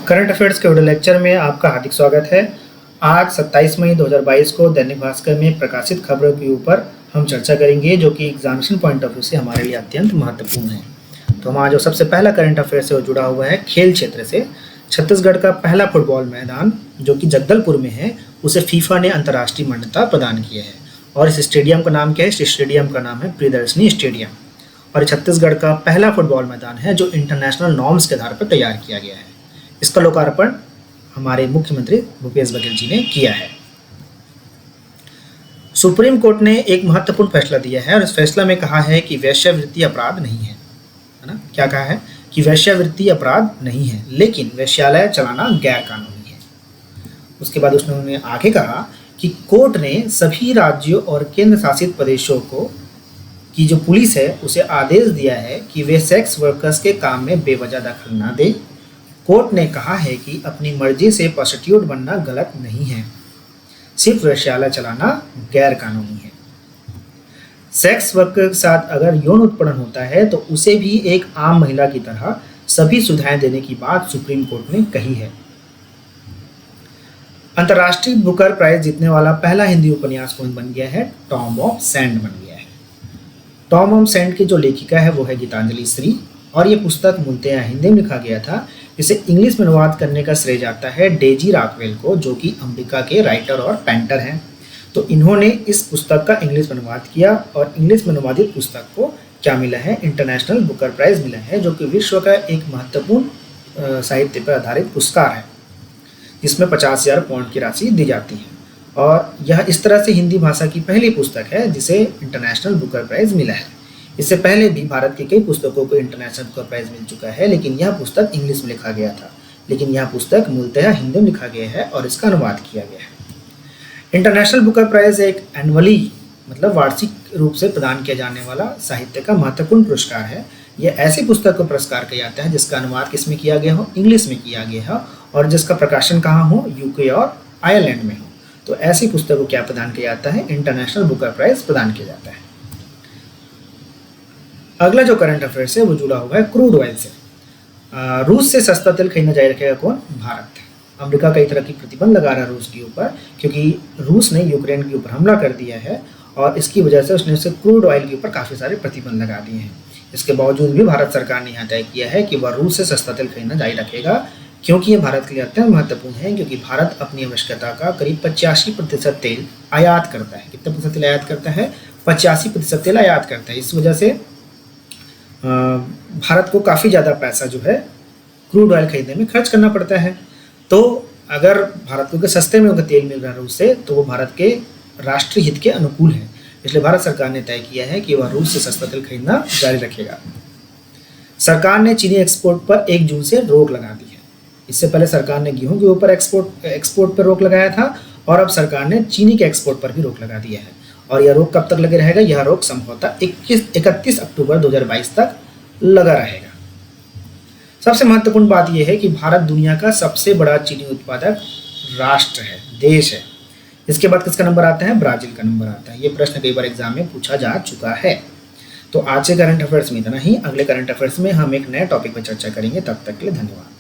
Current affairs के video lecture में आपका हार्दिक स्वागत है। आज 27 मई 2022 को दैनिक भास्कर में प्रकाशित खबरों के ऊपर हम चर्चा करेंगे, जो कि एग्जामिनेशन पॉइंट ऑफ व्यू से हमारे लिए अत्यंत महत्वपूर्ण है। तो हमारा जो सबसे पहला करंट अफेयर से वो जुड़ा हुआ है खेल क्षेत्र से। छत्तीसगढ़ का पहला फुटबॉल मैदान जो कि जगदलपुर में है, उसे फीफा ने अंतर्राष्ट्रीय मान्यता प्रदान की है। और इस स्टेडियम का नाम क्या है? इस स्टेडियम का नाम है प्रियदर्शनी स्टेडियम। और छत्तीसगढ़ का पहला फुटबॉल मैदान है जो इंटरनेशनल नॉर्म्स के आधार पर तैयार किया गया है। इसका लोकार्पण हमारे मुख्यमंत्री भूपेश बघेल जी ने किया है। सुप्रीम कोर्ट ने एक महत्वपूर्ण फैसला दिया है और इस फैसला में कहा है कि वेश्यावृत्ति अपराध नहीं है ना? क्या कहा है? कि वेश्यावृत्ति अपराध नहीं है, लेकिन वेश्यालय चलाना गैर कानूनी है। उसके बाद उन्होंने आगे कहा कि कोर्ट ने सभी राज्यों और केंद्र शासित प्रदेशों को की जो पुलिस है उसे आदेश दिया है कि वे सेक्स वर्कर्स के काम में बेवजह दखल न दे। कोर्ट ने कहा है कि अपनी मर्जी से प्रोस्टिट्यूट बनना गलत नहीं है, सिर्फ वेश्यालय चलाना गैर कानूनी है। सेक्स वर्कर के साथ अगर यौन उत्पीड़न होता है तो उसे भी एक आम महिला की तरह सभी सुविधाएं देने की बात सुप्रीम कोर्ट ने कही है। अंतर्राष्ट्रीय बुकर प्राइज जीतने वाला पहला हिंदी उपन्यास कौन बन गया है? टॉम ऑफ सैंड बन गया है। टॉम ऑफ सैंड की जो लेखिका है वो है गीतांजलि श्री, और ये पुस्तक मूलतः हिंदी में लिखा गया था। इसे इंग्लिश में अनुवाद करने का श्रेय जाता है डेजी रॉकवेल को, जो कि अमेरिका के राइटर और पेंटर हैं। तो इन्होंने इस पुस्तक का इंग्लिश में अनुवाद किया और इंग्लिश में अनुवादित पुस्तक को क्या मिला है? इंटरनेशनल बुकर प्राइज मिला है, जो कि विश्व का एक महत्वपूर्ण साहित्य पर आधारित पुरस्कार है, जिसमें 50,000 पाउंड की राशि दी जाती है। और यह इस तरह से हिंदी भाषा की पहली पुस्तक है जिसे इंटरनेशनल बुकर प्राइज मिला है। इससे पहले भी भारत की कई पुस्तकों को इंटरनेशनल बुकर प्राइज मिल चुका है, लेकिन यह पुस्तक इंग्लिश में लिखा गया था। लेकिन यह पुस्तक मूलतः हिंदी में लिखा गया है और इसका अनुवाद किया गया है। इंटरनेशनल बुकर प्राइज एक एनुअली मतलब वार्षिक रूप से प्रदान किया जाने वाला साहित्य का महत्वपूर्ण पुरस्कार है। यह ऐसी पुस्तक को पुरस्कार किया जाता है जिसका अनुवाद किसमें किया गया हो? इंग्लिश में किया गया हो, और जिसका प्रकाशन कहाँ हो? यूके और आयरलैंड में हो। तो ऐसी पुस्तक को क्या प्रदान किया जाता है? इंटरनेशनल बुकर प्राइज प्रदान किया जाता है। अगला जो करंट अफेयर्स है वो जुड़ा हुआ है क्रूड ऑयल से। रूस से सस्ता तेल खरीदना जारी रखेगा कौन? भारत। अमेरिका कई तरह की प्रतिबंध लगा रहा है रूस के ऊपर, क्योंकि रूस ने यूक्रेन के ऊपर हमला कर दिया है और इसकी वजह से उसने क्रूड ऑयल के ऊपर काफ़ी सारे प्रतिबंध लगा दिए हैं। इसके बावजूद भी भारत सरकार ने यह तय किया है कि वह रूस से सस्ता तेल खरीदना जारी रखेगा, क्योंकि ये भारत के लिए अत्यंत महत्वपूर्ण है, क्योंकि भारत अपनी आवश्यकता का करीब 85% तेल आयात करता है। कितना प्रतिशत तेल आयात करता है? 85% तेल आयात करता है। इस वजह से भारत को काफ़ी ज़्यादा पैसा जो है क्रूड ऑयल खरीदने में खर्च करना पड़ता है। तो अगर भारत को सस्ते में अगर तेल मिल रहा है रूस से, तो वो भारत के राष्ट्रीय हित के अनुकूल है। इसलिए भारत सरकार ने तय किया है कि वह रूस से सस्ता तेल खरीदना जारी रखेगा। सरकार ने चीनी एक्सपोर्ट पर 1 जून से रोक लगा दी है। इससे पहले सरकार ने गेहूं के ऊपर एक्सपोर्ट पर रोक लगाया था, और अब सरकार ने चीनी के एक्सपोर्ट पर भी रोक लगा दिया है। और यह रोक कब तक लगे रहेगा? यह रोक संभवतः 31 अक्टूबर 2022 तक लगा रहेगा। सबसे महत्वपूर्ण बात यह है कि भारत दुनिया का सबसे बड़ा चीनी उत्पादक राष्ट्र है, देश है। इसके बाद किसका नंबर आता है? ब्राजील का नंबर आता है। ये प्रश्न कई बार एग्जाम में पूछा जा चुका है। तो आज के करंट अफेयर्स में इतना ही। अगले करंट अफेयर्स में हम एक नए टॉपिक पर चर्चा करेंगे। तब तक के लिए धन्यवाद।